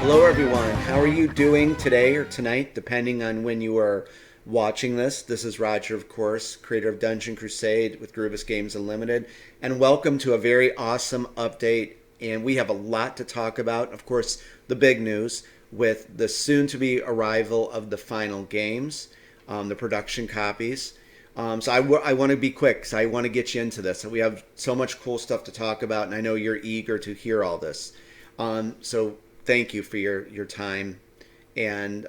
Hello, everyone. How are you doing today or tonight, depending on when you are watching this? This is Roger, of course, creator of Dungeon Crusade with Grievous Games Unlimited, and welcome to a very awesome update. And we have a lot to talk about. Of course, the big news with the soon-to-be arrival of the final games, the production copies. I want to be quick because I want to get you into this. We have so much cool stuff to talk about, and I know you're eager to hear all this. So thank you for your time. And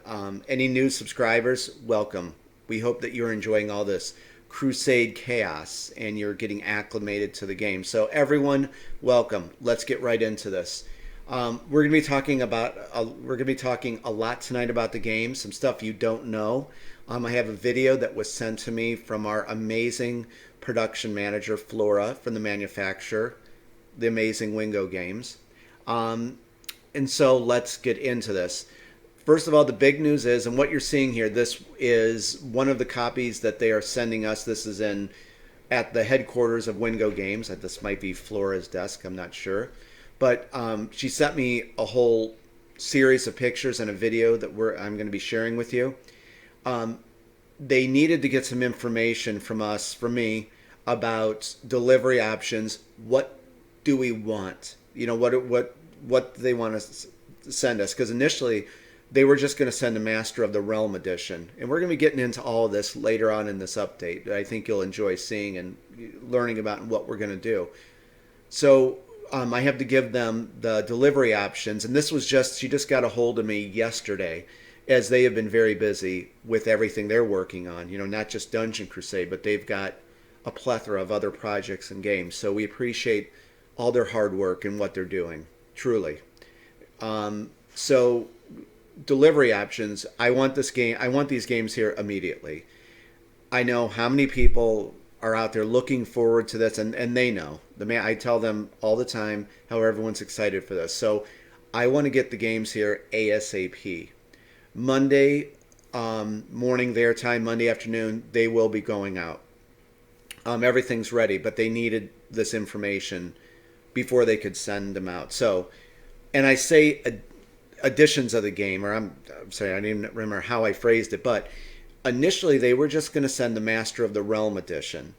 any new subscribers, welcome. We hope that you're enjoying all this Crusade chaos and you're getting acclimated to the game. So everyone, welcome. Let's get right into this. We're going to be talking a lot tonight about the game, some stuff you don't know. I have a video that was sent to me from our amazing production manager, Flora, from the manufacturer, the amazing Wingo Games. And so let's get into this. First of all, the big news is, and what you're seeing here, this is one of the copies that they are sending us. This is at the headquarters of Wingo Games. This might be Flora's desk, I'm not sure. But she sent me a whole series of pictures and a video that I'm going to be sharing with you. They needed to get some information from me, about delivery options. What do we want? You know, what they want to send us, because initially they were just going to send a Master of the Realm edition, and we're going to be getting into all of this later on in this update. I think you'll enjoy seeing and learning about what we're going to do. So I have to give them the delivery options, and she just got a hold of me yesterday, as they have been very busy with everything they're working on, not just Dungeon Crusade, but they've got a plethora of other projects and games. So we appreciate all their hard work and what they're doing. Truly. So delivery options. I want these games here immediately. I know how many people are out there looking forward to this, and they know. I tell them all the time how everyone's excited for this. So I want to get the games here ASAP. Monday morning their time, Monday afternoon, they will be going out. Everything's ready, but they needed this information before they could send them out. So, and I say editions of the game, or I'm sorry, I didn't even remember how I phrased it, but initially they were just going to send the Master of the Realm edition.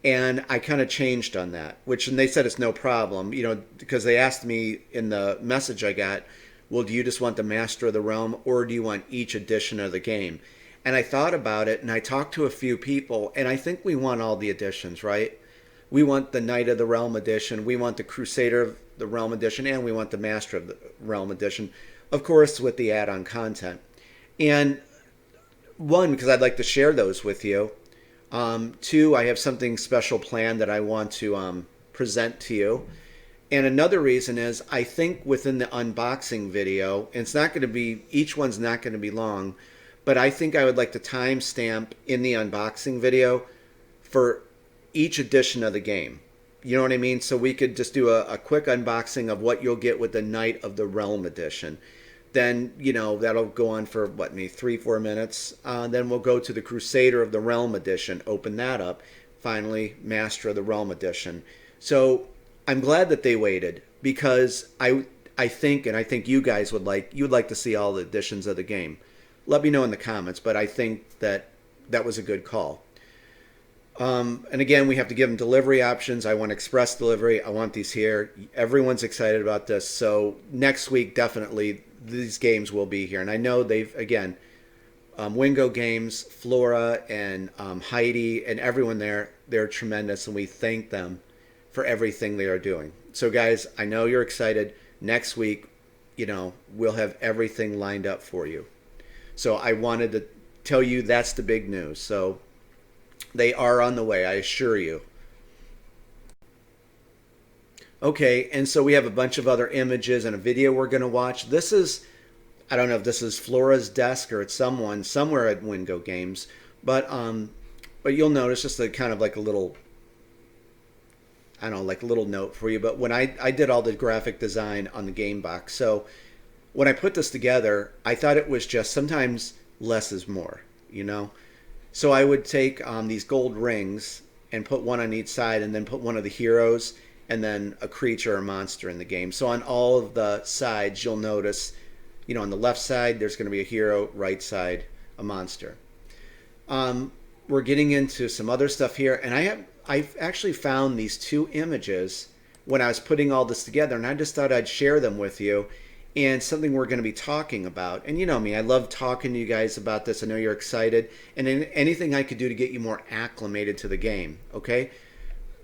And I kind of changed on that, and they said it's no problem, because they asked me in the message I got, well, do you just want the Master of the Realm, or do you want each edition of the game? And I thought about it, and I talked to a few people, and I think we want all the editions, right? We want the Knight of the Realm edition, we want the Crusader of the Realm edition, and we want the Master of the Realm edition, of course, with the add-on content. And one, because I'd like to share those with you. Two, I have something special planned that I want to present to you. And another reason is, I think within the unboxing video, and each one's not going to be long, but I think I would like to timestamp in the unboxing video for each edition of the game. You know what I mean? So we could just do a quick unboxing of what you'll get with the Knight of the Realm edition. Then, that'll go on for, maybe 3-4 minutes. Then we'll go to the Crusader of the Realm edition, open that up. Finally, Master of the Realm edition. So I'm glad that they waited, because I think you guys would like to see all the editions of the game. Let me know in the comments, but I think that was a good call. And again, we have to give them delivery options. I want express delivery. I want these here. Everyone's excited about this. So next week, definitely, these games will be here. And I know Wingo Games, Flora, and Heidi, and everyone there, they're tremendous, and we thank them for everything they are doing. So guys, I know you're excited. Next week, we'll have everything lined up for you. So I wanted to tell you that's the big news. So they are on the way, I assure you. Okay, and so we have a bunch of other images and a video we're going to watch. This is, I don't know if this is Flora's desk or it's somewhere at Wingo Games, but you'll notice just a kind of like a little, I don't know, like a little note for you. But when I did all the graphic design on the game box, so when I put this together, I thought it was just sometimes less is more, So I would take these gold rings and put one on each side, and then put one of the heroes and then a creature or monster in the game. So on all of the sides, you'll notice on the left side, there's going to be a hero, right side, a monster. We're getting into some other stuff here, and I've actually found these two images when I was putting all this together, and I just thought I'd share them with you, and something we're going to be talking about. And you know me, I love talking to you guys about this. I know you're excited, and anything I could do to get you more acclimated to the game. Okay,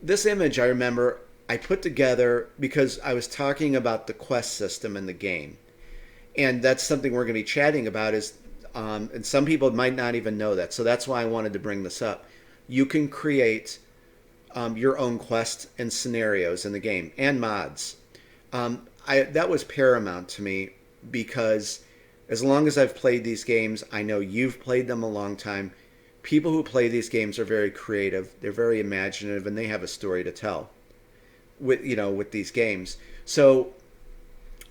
this image I remember I put together because I was talking about the quest system in the game, and that's something we're going to be chatting about. And some people might not even know that, so that's why I wanted to bring this up. You can create your own quests and scenarios in the game and mods. That was paramount to me because as long as I've played these games, I know you've played them a long time. People who play these games are very creative, they're very imaginative, and they have a story to tell with these games. So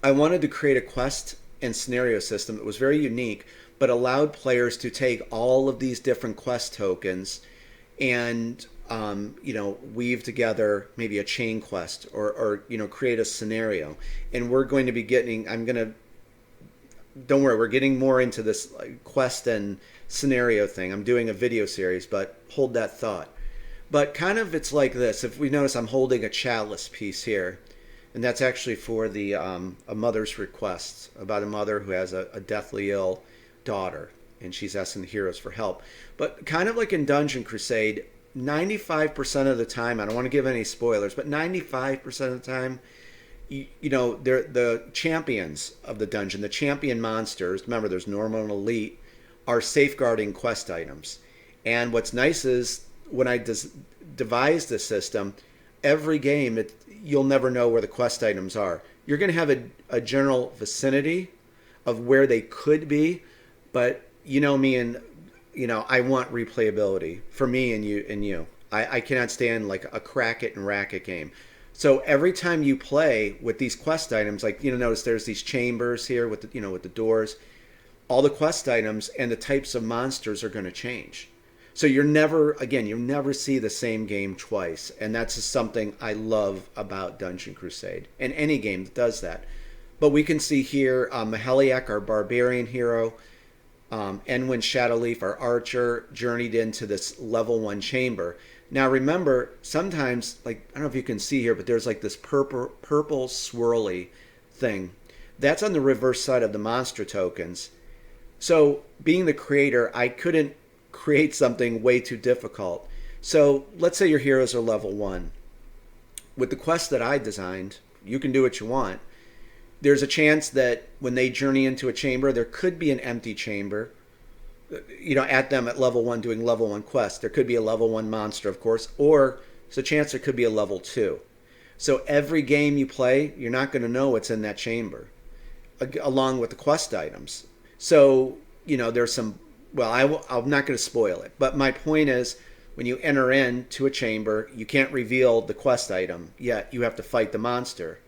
I wanted to create a quest and scenario system that was very unique, but allowed players to take all of these different quest tokens and weave together maybe a chain quest or create a scenario. And we're going to be don't worry, we're getting more into this quest and scenario thing. I'm doing a video series, but hold that thought. But kind of it's like this. If we notice, I'm holding a chalice piece here, and that's actually for the a mother's request about a mother who has a deathly ill daughter, and she's asking the heroes for help. But kind of like in Dungeon Crusade, 95% of the time, I don't want to give any spoilers, but 95% of the time, they're the champions of the dungeon, the champion monsters. Remember, there's normal and elite, are safeguarding quest items. And what's nice is when I devised the system, every game you'll never know where the quest items are. You're going to have a general vicinity of where they could be, but you know me, and I want replayability for me and you. I cannot stand like a crack it and rack it game. So every time you play with these quest items, like notice there's these chambers here with the doors. All the quest items and the types of monsters are going to change. So you never see the same game twice, and that's just something I love about Dungeon Crusade and any game that does that. But we can see here Maheliak, our barbarian hero, Enwyn Shadowleaf, our archer, journeyed into this level 1 chamber. Now remember, sometimes, like, I don't know if you can see here, but there's like this purple swirly thing. That's on the reverse side of the monster tokens. So being the creator, I couldn't create something way too difficult. So let's say your heroes are level 1. With the quest that I designed, you can do what you want. There's a chance that when they journey into a chamber, there could be an empty chamber, at them at level 1 doing level 1 quests. There could be a level 1 monster, of course, or there's a chance there could be a level 2. So every game you play, you're not going to know what's in that chamber, along with the quest items. So, there's some, I'm not going to spoil it, but my point is, when you enter into a chamber, you can't reveal the quest item yet. You have to fight the monster,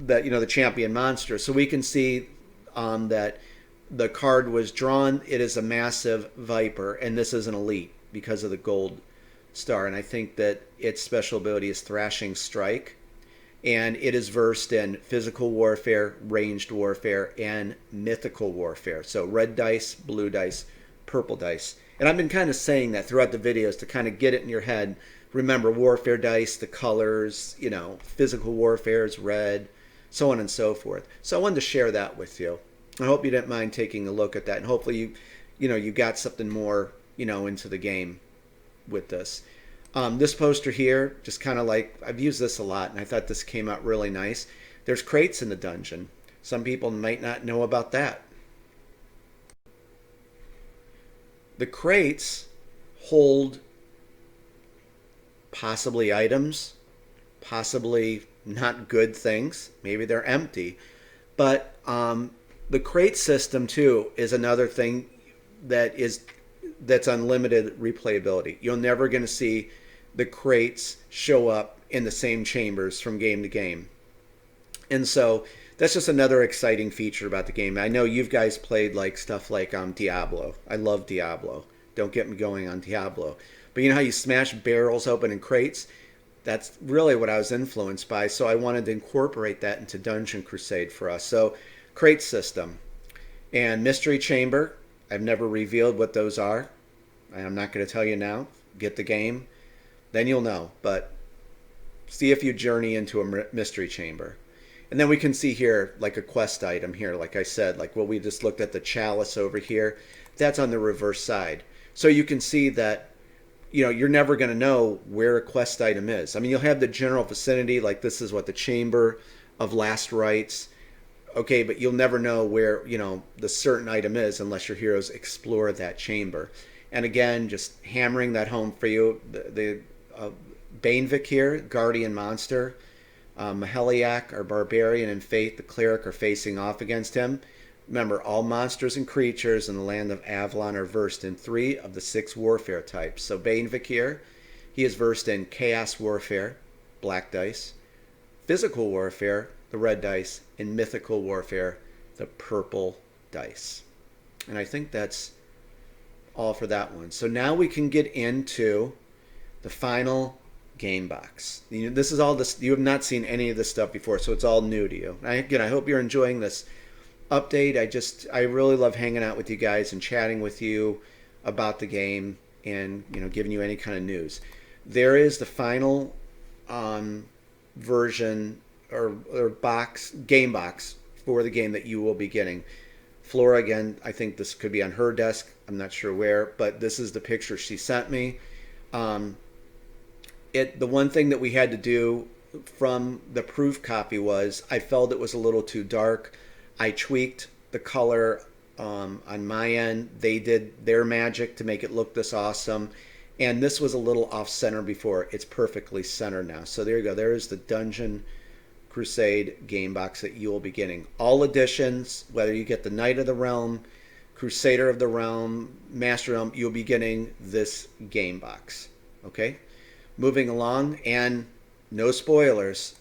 the champion monster. So we can see that the card was drawn. It is a massive viper, and this is an elite because of the gold star. And I think that its special ability is Thrashing Strike, and it is versed in physical warfare, ranged warfare, and mythical warfare. So red dice, blue dice, purple dice. And I've been kind of saying that throughout the videos to kind of get it in your head. Remember, warfare dice, the colors, physical warfare is red, so on and so forth. So I wanted to share that with you. I hope you didn't mind taking a look at that, and hopefully you got something more into the game with this. This poster here, just kind of like, I've used this a lot, and I thought this came out really nice. There's crates in the dungeon. Some people might not know about that. The crates hold possibly items, possibly not good things. Maybe they're empty. But the crate system, too, is another thing that's unlimited replayability. You're never going to see the crates show up in the same chambers from game to game. And so that's just another exciting feature about the game. I know you guys played stuff like Diablo. I love Diablo. Don't get me going on Diablo. But you know how you smash barrels open in crates? That's really what I was influenced by. So I wanted to incorporate that into Dungeon Crusade for us. So crate system. And Mystery Chamber, I've never revealed what those are. I'm not going to tell you now. Get the game, then you'll know. But see if you journey into a Mystery Chamber. And then we can see here like a quest item here, like I said, like what we just looked at, the chalice over here. That's on the reverse side. So you can see that, you know, you're never going to know where a quest item is. I mean, you'll have the general vicinity, like this is what the Chamber of Last Rites. Okay, but you'll never know where, you know, the certain item is unless your heroes explore that chamber. And again, just hammering that home for you, the Banevik here, Guardian Monster. Maheliak, our Barbarian, and Faith, the Cleric, are facing off against him. Remember, all monsters and creatures in the land of Avalon are versed in 3 of the 6 warfare types. So Banevik here, he is versed in Chaos Warfare, black dice, Physical Warfare, the red dice, and Mythical Warfare, the purple dice. And I think that's all for that one. So now we can get into the final game box. You know, this is all this. You have not seen any of this stuff before, so it's all new to you. Again, I hope you're enjoying this update. I really love hanging out with you guys and chatting with you about the game, and you know, giving you any kind of news. There is the final version or game box for the game that you will be getting. Flora, again, I think this could be on her desk. I'm not sure where, but this is the picture she sent me. The one thing that we had to do from the proof copy was I felt it was a little too dark. I tweaked the color on my end. They did their magic to make it look this awesome. And this was a little off center before. It's perfectly centered now. So there you go. There is the Dungeon Crusade game box that you will be getting. All editions, whether you get the Knight of the Realm, Crusader of the Realm, Master Realm, you'll be getting this game box. Okay? Moving along, and no spoilers.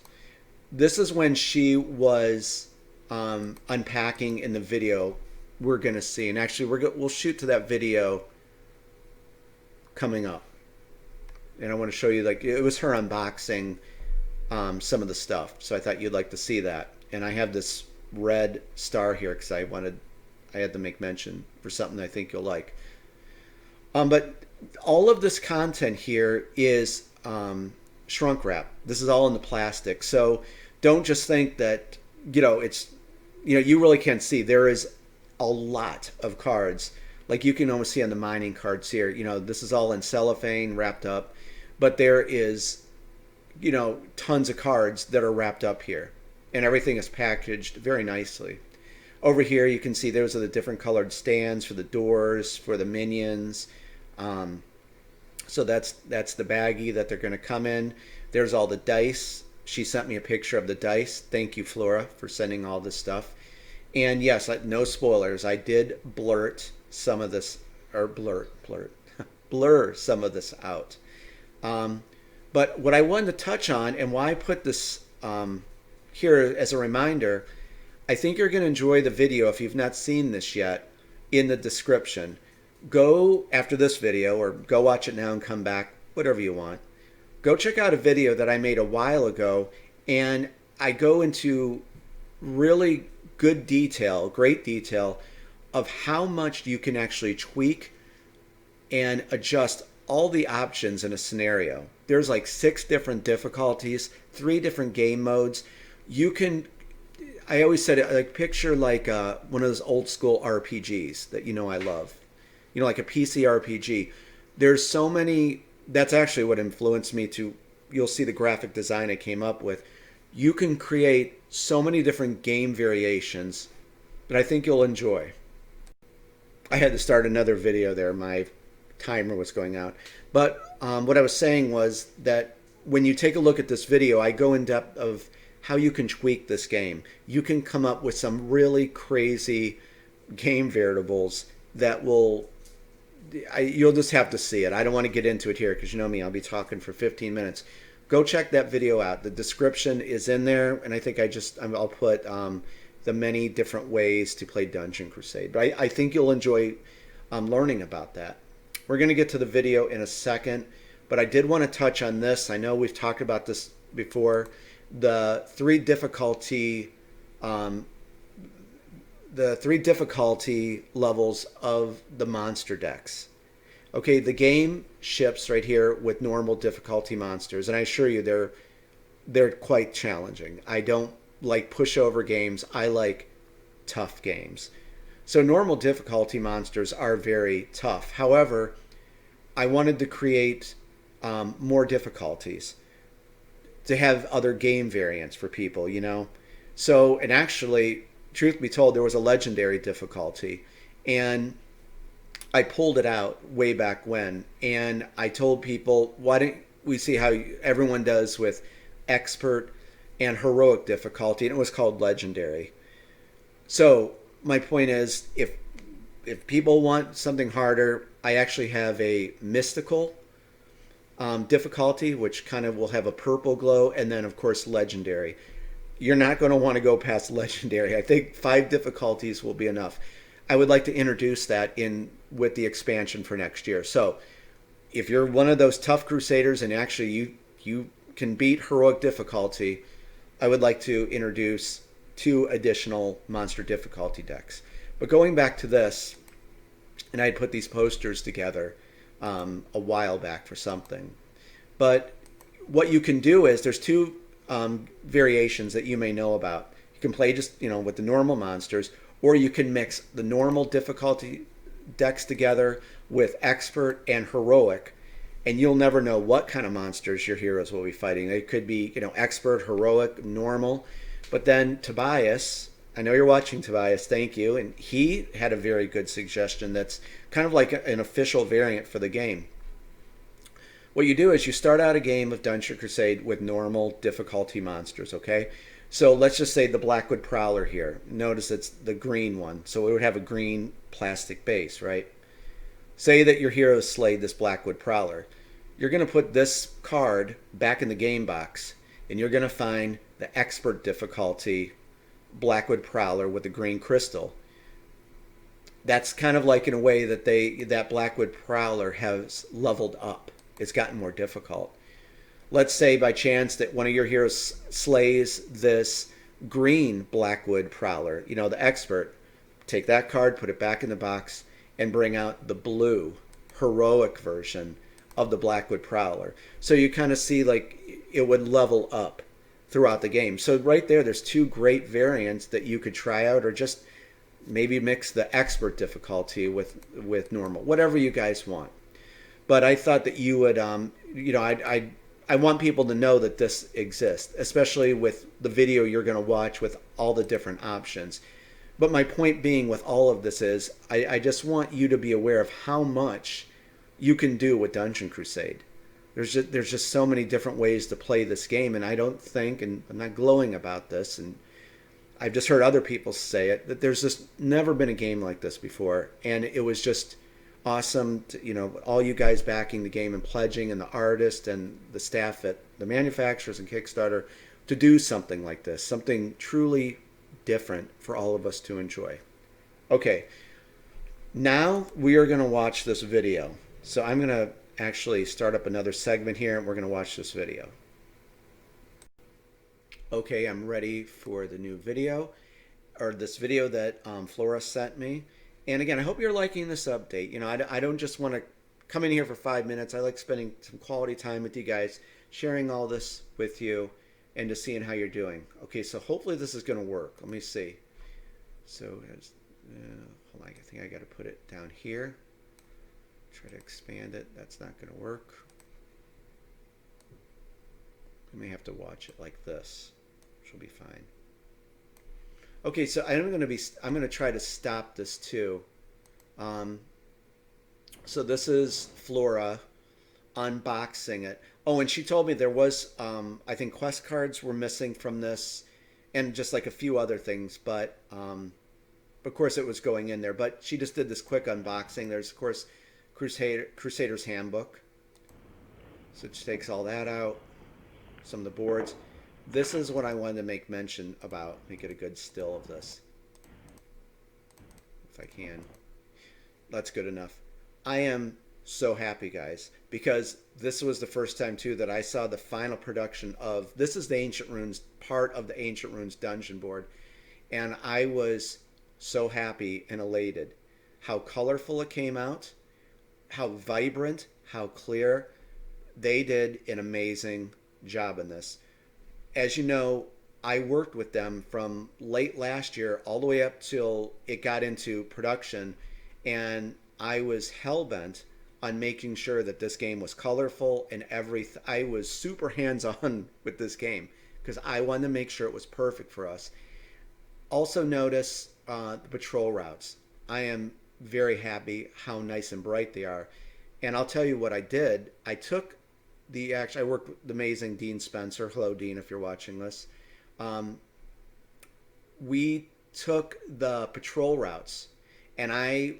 This is when she was unpacking in the video we're going to see. And actually, we'll shoot to that video coming up. And I want to show you, like, it was her unboxing some of the stuff. So I thought you'd like to see that. And I have this red star here because I had to make mention for something I think you'll like. But all of this content here is shrunk wrap. This is all in the plastic. So don't just think that, it's, you really can't see. There is a lot of cards. Like you can almost see on the mining cards here, this is all in cellophane wrapped up, but there is, tons of cards that are wrapped up here, and everything is packaged very nicely. Over here, you can see those are the different colored stands for the doors, for the minions. So that's the baggie that they're going to come in. There's all the dice. She sent me a picture of the dice. Thank you, Flora, for sending all this stuff. And yes, no spoilers. I did blurt some of this, or blur some of this out. But what I wanted to touch on, and why I put this here as a reminder, I think you're going to enjoy the video if you've not seen this yet. In the description, go after this video, or go watch it now and come back, whatever you want. Go check out a video that I made a while ago, and I go into really good detail, great detail, of how much you can actually tweak and adjust all the options in a scenario. There's like 6 different difficulties, 3 different game modes. You can, I always said it, like picture like one of those old school RPGs that I love. Like a PC RPG. There's so many, that's actually what influenced me to, you'll see the graphic design I came up with. You can create so many different game variations that I think you'll enjoy. I had to start another video there. My timer was going out. But what I was saying was that when you take a look at this video, I go in depth of how you can tweak this game. You can come up with some really crazy game variables that will, you'll just have to see it. I don't want to get into it here because you know me, I'll be talking for 15 minutes. Go check that video out. The description is in there, and I think I'll put the many different ways to play Dungeon Crusade. But I think you'll enjoy learning about that. We're going to get to the video in a second, but I did want to touch on this. I know we've talked about this before. The 3 difficulty the three difficulty levels of the monster decks. Okay, the game ships right here with normal difficulty monsters, and I assure you they're quite challenging. I don't like pushover games. I like tough games. So normal difficulty monsters are very tough. However, I wanted to create more difficulties to have other game variants for people, you know. So, and actually, truth be told, there was a legendary difficulty, and I pulled it out way back when, and I told people, why don't we see how everyone does with expert and heroic difficulty, and it was called legendary. So my point is, if people want something harder, I actually have a mystical difficulty, which kind of will have a purple glow, and then of course legendary. You're not going to want to go past legendary. I think 5 difficulties will be enough. I would like to introduce that in with the expansion for next year. So if you're one of those tough crusaders and actually you can beat heroic difficulty, I would like to introduce 2 additional monster difficulty decks. But going back to this, and I had put these posters together a while back for something. But what you can do is there's 2 variations that you may know about. You can play just, you know, with the normal monsters, or you can mix the normal difficulty decks together with expert and heroic, and you'll never know what kind of monsters your heroes will be fighting. They could be, you know, expert, heroic, normal. But then Tobias, I know you're watching, Tobias, thank you, and he had a very good suggestion that's kind of like an official variant for the game. What you do is you start out a game of Dungeon Crusade with normal difficulty monsters, okay? So let's just say the Blackwood Prowler here. Notice it's the green one, so it would have a green plastic base, right? Say that your hero slayed this Blackwood Prowler. You're going to put this card back in the game box, and you're going to find the expert difficulty Blackwood Prowler with the green crystal. That's kind of like in a way that that Blackwood Prowler has leveled up. It's gotten more difficult. Let's say by chance that one of your heroes slays this green Blackwood Prowler, you know, the expert. Take that card, put it back in the box, and bring out the blue heroic version of the Blackwood Prowler. So you kind of see like it would level up throughout the game. So right there's 2 great variants that you could try out, or just maybe mix the expert difficulty with normal, whatever you guys want. But I thought that you would, you know, I want people to know that this exists, especially with the video you're going to watch with all the different options. But my point being with all of this is I just want you to be aware of how much you can do with Dungeon Crusade. There's just so many different ways to play this game, and I don't think, and I'm not glowing about this, and I've just heard other people say it, that there's just never been a game like this before, and it was just awesome to, you know, all you guys backing the game and pledging, and the artist and the staff at the manufacturers and Kickstarter to do something like this, something truly different for all of us to enjoy. Okay, now we are going to watch this video. So I'm going to actually start up another segment here, and we're going to watch this video. Okay, I'm ready for the new video, or this video that Flora sent me. And again, I hope you're liking this update. You know, I don't just want to come in here for 5 minutes. I like spending some quality time with you guys, sharing all this with you, and just seeing how you're doing. Okay, so hopefully this is going to work. Let me see. So, hold on, I think I got to put it down here. Try to expand it. That's not going to work. I may have to watch it like this, which will be fine. Okay, so I'm going to try to stop this too. So this is Flora unboxing it. Oh, and she told me there was, I think quest cards were missing from this, and just like a few other things, but of course it was going in there. But she just did this quick unboxing. There's of course Crusader's Handbook. So it takes all that out. Some of the boards. This is what I wanted to make mention about. Let me get a good still of this, if I can. That's good enough. I am so happy, guys, because this was the first time too that I saw the final production of, this is the Ancient Runes, part of the Ancient Runes dungeon board, and I was so happy and elated how colorful it came out, how vibrant, how clear. They did an amazing job in this. As you know, I worked with them from late last year all the way up till it got into production, and I was hell bent on making sure that this game was colorful and everything. I was super hands on with this game because I wanted to make sure it was perfect for us. Also, notice the patrol routes. I am very happy how nice and bright they are. And I'll tell you what I did. I took I worked with the amazing Dean Spencer. Hello, Dean, if you're watching this. Um, we took the patrol routes, and I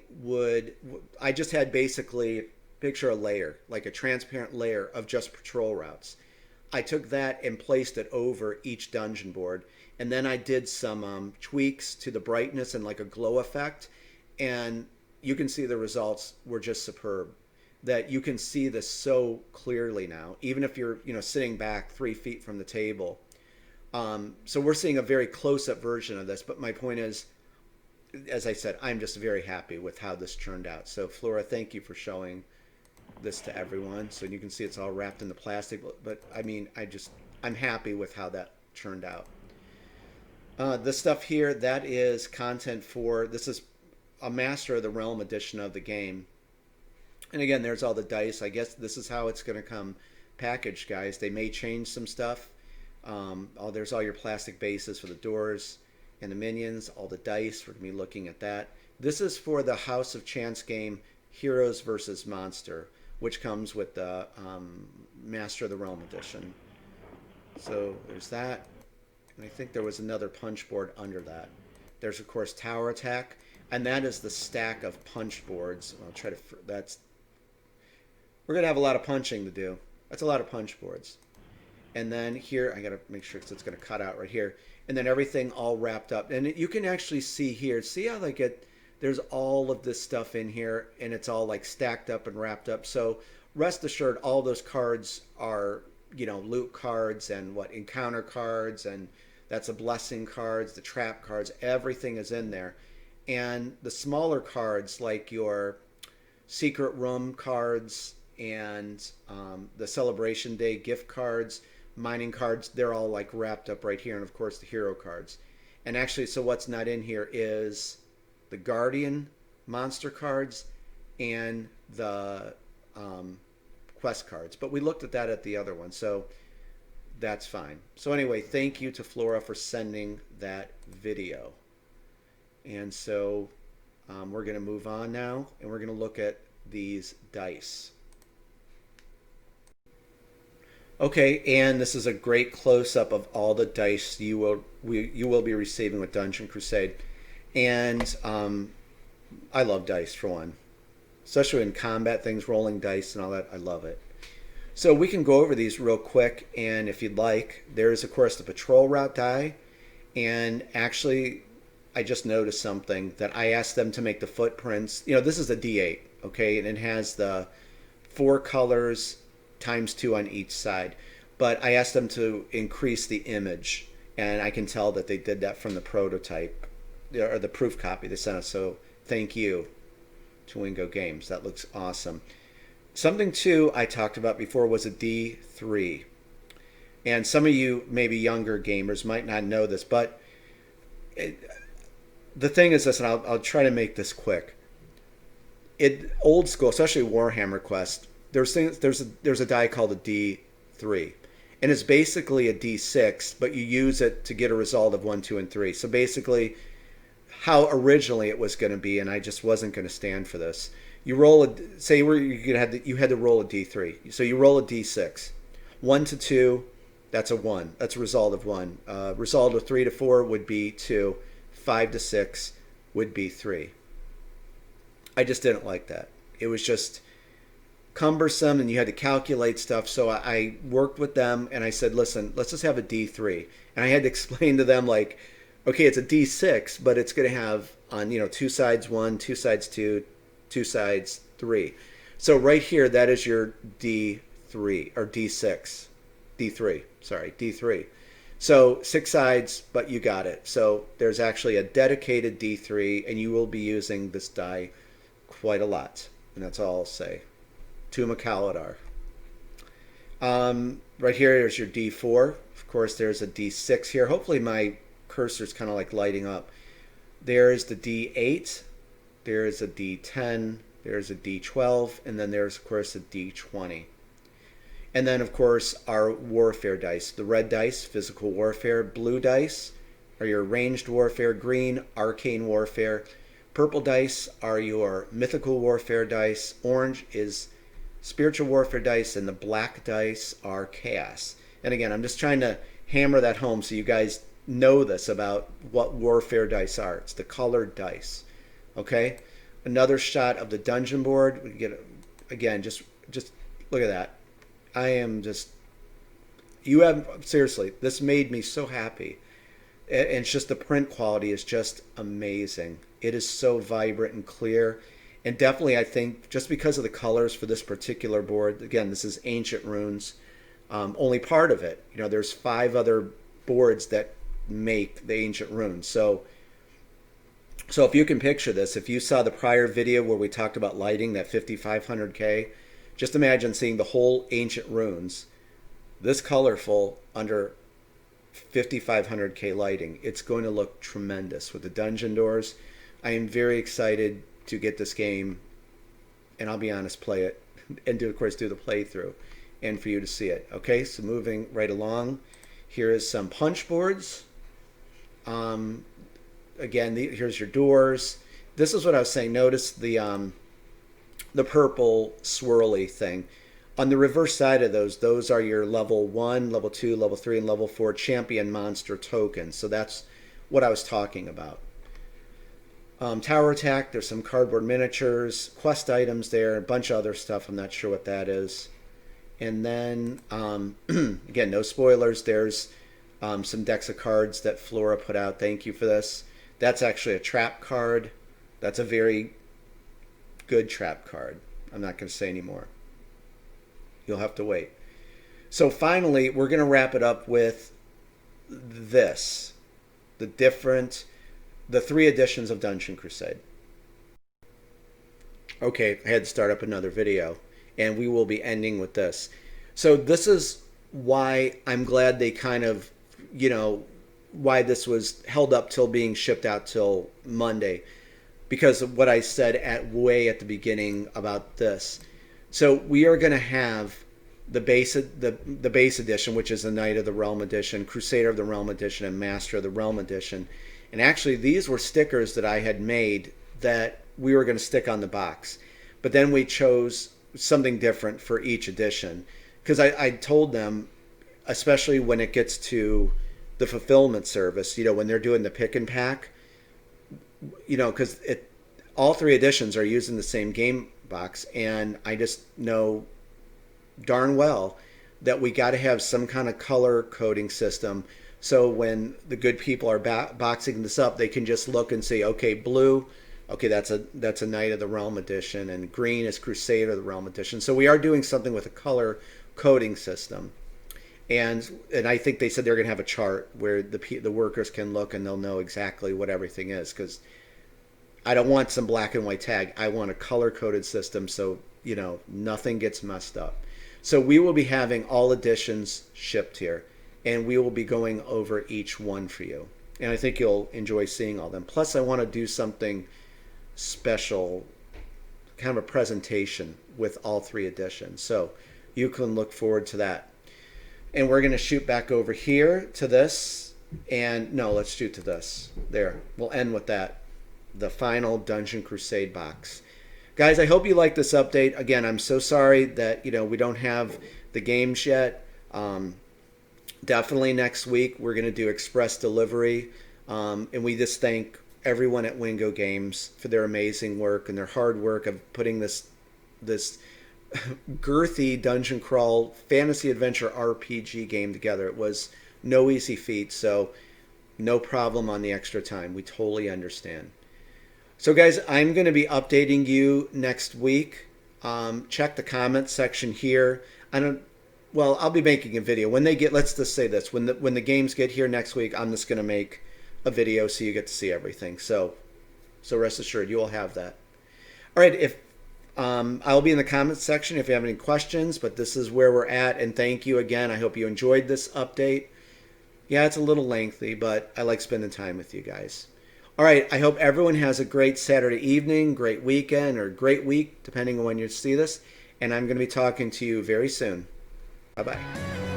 just had basically picture a layer, like a transparent layer of just patrol routes. I took that and placed it over each dungeon board, and then I did some tweaks to the brightness and like a glow effect, and you can see the results were just superb. That you can see this so clearly now, even if you're sitting back 3 feet from the table. So we're seeing a very close-up version of this. But my point is, as I said, I'm just very happy with how this turned out. So Flora, thank you for showing this to everyone. So you can see it's all wrapped in the plastic. But I mean, I'm happy with how that turned out. This stuff here, that is content for, this is a Master of the Realm edition of the game. And again, there's all the dice. I guess this is how it's going to come packaged, guys. They may change some stuff. There's all your plastic bases for the doors and the minions, all the dice. We're going to be looking at that. This is for the House of Chance game, Heroes versus Monster, which comes with the Master of the Realm edition. So there's that. And I think there was another punch board under that. There's, of course, Tower Attack. And that is the stack of punch boards. I'll try to... We're going to have a lot of punching to do. That's a lot of punch boards. And then here, I got to make sure it's going to cut out right here. And then everything all wrapped up. And you can actually see here, see how there's all of this stuff in here, and it's all like stacked up and wrapped up. So rest assured, all those cards are, loot cards and encounter cards, and that's a blessing cards, the trap cards, everything is in there. And the smaller cards, like your secret room cards and the celebration day gift cards, mining cards, they're all like wrapped up right here. And of course the hero cards. And actually, so what's not in here is the guardian monster cards and the quest cards. But we looked at that at the other one, so that's fine. So anyway, thank you to Flora for sending that video. And so we're going to move on now, and we're going to look at these dice. Okay, and this is a great close-up of all the dice you will be receiving with Dungeon Crusade. And I love dice, for one. Especially in combat things, rolling dice and all that. I love it. So we can go over these real quick, and if you'd like, there's, of course, the patrol route die. And actually, I just noticed something that I asked them to make the footprints. This is a D8, okay? And it has the 4 colors times 2 on each side. But I asked them to increase the image, and I can tell that they did that from the prototype, or the proof copy they sent us. So thank you to Wingo Games. That looks awesome. Something, too, I talked about before was a D3. And some of you, maybe younger gamers, might not know this, but the thing is this, and I'll try to make this quick. Old school, especially Warhammer Quest, there's a die called a D3, and it's basically a D6, but you use it to get a result of 1, 2, and 3. So basically, how originally it was going to be, and I just wasn't going to stand for this. You roll you had to roll a D3, so you roll a D6, 1 to 2, that's a 1. That's a result of 1. Result of 3 to 4 would be 2. 5 to 6 would be 3. I just didn't like that. It was just cumbersome, and you had to calculate stuff. So I worked with them, and I said, listen, let's just have a D3. And I had to explain to them, like, okay, it's a D6, but it's going to have on 2 sides 1, 2 sides 2, 2 sides 3. So right here, that is your D3 or D6. D3. Sorry, D3. So 6 sides, but you got it. So there's actually a dedicated D3, and you will be using this die quite a lot. And that's all I'll say. To Macalladar. Right here, there's your D4. Of course, there's a D6 here. Hopefully my cursor's kind of like lighting up. There's the D8. There's a D10. There's a D12. And then there's, of course, a D20. And then, of course, our warfare dice. The red dice, physical warfare. Blue dice are your ranged warfare. Green, arcane warfare. Purple dice are your mythical warfare dice. Orange is spiritual warfare dice. And the black dice are chaos. And again, I'm just trying to hammer that home so you guys know this about what warfare dice are. It's the colored dice. Okay? Another shot of the dungeon board. We get, again, just look at that. I am just, you have, seriously, this made me so happy. And it's just the print quality is just amazing. It is so vibrant and clear. And definitely, I think, just because of the colors for this particular board, again, this is Ancient Runes, only part of it. You know, there's 5 other boards that make the Ancient Runes. So if you can picture this, if you saw the prior video where we talked about lighting that 5500K, just imagine seeing the whole Ancient Runes this colorful under 5500K lighting. It's going to look tremendous with the dungeon doors. I am very excited to get this game, and I'll be honest, play it, and of course do the playthrough, and for you to see it. Okay, so moving right along, here is some punch boards. Again, here's your doors. This is what I was saying. Notice the purple swirly thing. On the reverse side of those are your level 1, level 2, level 3, and level 4 champion monster tokens. So that's what I was talking about. Tower attack, there's some cardboard miniatures, quest items there, a bunch of other stuff. I'm not sure what that is. And then, again, no spoilers. There's some decks of cards that Flora put out. Thank you for this. That's actually a trap card. That's a very good trap card. I'm not going to say any more. You'll have to wait. So finally, we're going to wrap it up with this. The 3 editions of Dungeon Crusade. Okay, I had to start up another video, and we will be ending with this. So this is why I'm glad they kind of, why this was held up till being shipped out till Monday, because of what I said way at the beginning about this. So we are going to have the base edition, which is the Knight of the Realm edition, Crusader of the Realm edition, and Master of the Realm edition. And actually, these were stickers that I had made that we were going to stick on the box. But then we chose something different for each edition, because I told them, especially when it gets to the fulfillment service, when they're doing the pick and pack, because all 3 editions are using the same game box, and I just know darn well that we got to have some kind of color coding system, so when the good people are boxing this up, they can just look and see, okay, blue, okay, that's a Knight of the Realm edition, and green is Crusader of the Realm edition. So we are doing something with a color coding system, and I think they said they're going to have a chart where the workers can look and they'll know exactly what everything is, because I don't want some black and white tag. I want a color-coded system so, nothing gets messed up. So we will be having all editions shipped here, and we will be going over each one for you. And I think you'll enjoy seeing all them. Plus, I want to do something special, kind of a presentation with all 3 editions. So you can look forward to that. And we're going to shoot back over here to this. And no, let's shoot to this. There. We'll end with that. The final Dungeon Crusade box. Guys, I hope you like this update. Again, I'm so sorry that we don't have the games yet. Definitely next week we're going to do express delivery, and we just thank everyone at Wingo Games for their amazing work and their hard work of putting this girthy dungeon crawl fantasy adventure RPG game together. It was no easy feat, so no problem on the extra time. We totally understand. So guys, I'm going to be updating you next week. Check the comments section here. Well, I'll be making a video when they get. Let's just say this: when the games get here next week, I'm just gonna make a video so you get to see everything. So rest assured, you will have that. All right. If I'll be in the comments section if you have any questions. But this is where we're at, and thank you again. I hope you enjoyed this update. Yeah, it's a little lengthy, but I like spending time with you guys. All right. I hope everyone has a great Saturday evening, great weekend, or great week, depending on when you see this. And I'm going to be talking to you very soon. Bye-bye.